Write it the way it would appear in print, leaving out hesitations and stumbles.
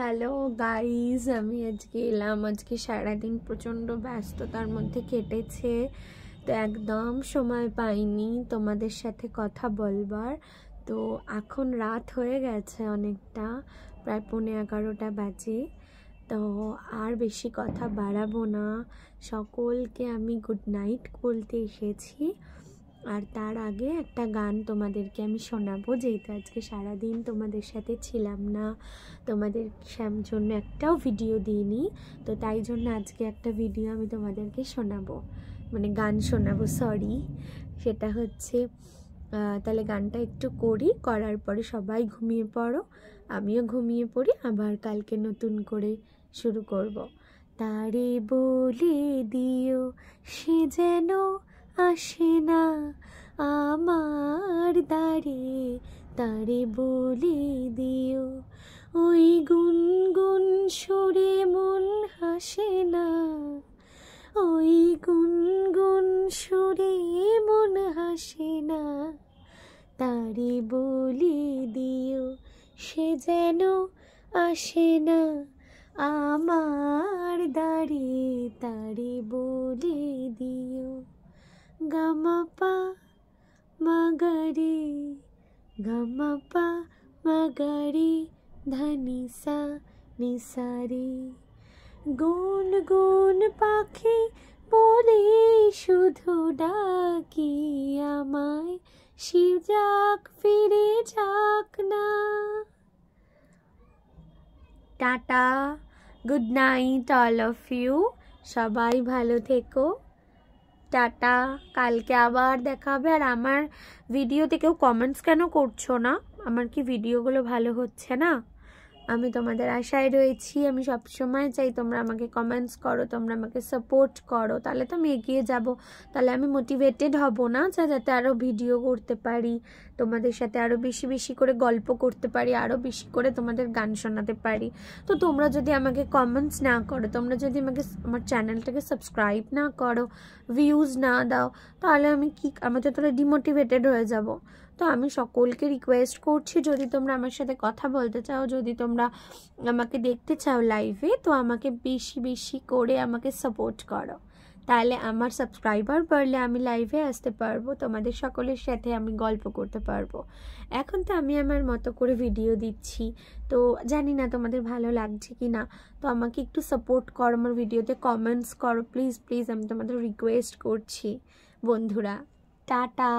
Hello guys, আমি আজকে এলাম। আজকে সারাদিন প্রচণ্ড ব্যস্ততার মধ্যে কেটেছে, তো একদম সময় পাইনি তোমাদের সাথে কথা বলবার। তো এখন রাত হয়ে গেছে অনেকটা, প্রায় 11:15 বাজে। তো আর বেশি কথা বাড়াবো না, সকলকে আমি গুড নাইট বলতে এসেছি। আর তার আগে একটা গান তোমাদেরকে আমি শোনাবো, যেহেতু আজকে সারাদিন তোমাদের সাথে ছিলাম না, তোমাদের জন্য একটাও ভিডিও দিইনি, তো তাই জন্য আজকে একটা ভিডিও আমি তোমাদেরকে শোনাবো, মানে গান শোনাবো, সরি। সেটা হচ্ছে তাহলে গানটা একটু করার পরে সবাই ঘুমিয়ে পড়ো, আমিও ঘুমিয়ে পড়ি, আবার কালকে নতুন করে শুরু করব। তারে বলে দিও সে যেন আসে না আমার দ্বারে, তারে বলে দিও ওই গুনগুন সুরে মন হাসে না, ওই গুনগুন সুরে মন হাসে না, তারে বলে দিও সে যেন আসে না আমার দ্বারে, তারে বলে দিও। গামাপা মাগারে, গামাপা মাগারে, ধানিসা নিসারে, গুন গুন পাখি বলে শুধু ডাকি আমায়, শিব যাক ফিরে যাক না। Tata, good night all of you, সবাই ভালো থেকো, টাটা। কালকে আবার দেখা হবে। আর আমার ভিডিওতে কেউ কমেন্টস কেন করছো না? আমার কি ভিডিওগুলো ভালো হচ্ছে না? আমি তোমাদের আশায় রয়েছি, আমি সবসময় চাই তোমরা আমাকে কমেন্টস করো, তোমরা আমাকে সাপোর্ট করো, তাহলে তো আমি এগিয়ে যাব, তাহলে আমি মোটিভেটেড হব না, যাতে আরও ভিডিও করতে পারি, তোমাদের সাথে আরও বেশি বেশি করে গল্প করতে পারি, আরও বেশি করে তোমাদের গান শোনাতে পারি। তো তোমরা যদি আমাকে কমেন্টস না করো, তোমরা যদি আমাকে আমার চ্যানেলটাকে সাবস্ক্রাইব না করো, ভিউজ না দাও, তাহলে আমি তো তোরা ডিমোটিভেটেড হয়ে যাব। তো আমি সকলকে রিকোয়েস্ট করছি, যদি তোমরা আমার সাথে কথা বলতে চাও, যদি তোমরা আমাকে দেখতে চাও লাইভে, তো আমাকে বেশি বেশি করে আমাকে সাপোর্ট করো, তাহলে আমার সাবস্ক্রাইবার বাড়লে আমি লাইভে আসতে পারবো, তোমাদের সকলের সাথে আমি গল্প করতে পারবো। এখন তো আমি আমার মতো করে ভিডিও দিচ্ছি, তো জানি না তোমাদের ভালো লাগছে কি না, তো আমাকে একটু সাপোর্ট করো, আমার ভিডিওতে কমেন্টস করো প্লিজ প্লিজ, আমি তোমাদের রিকোয়েস্ট করছি বন্ধুরা। টাটা।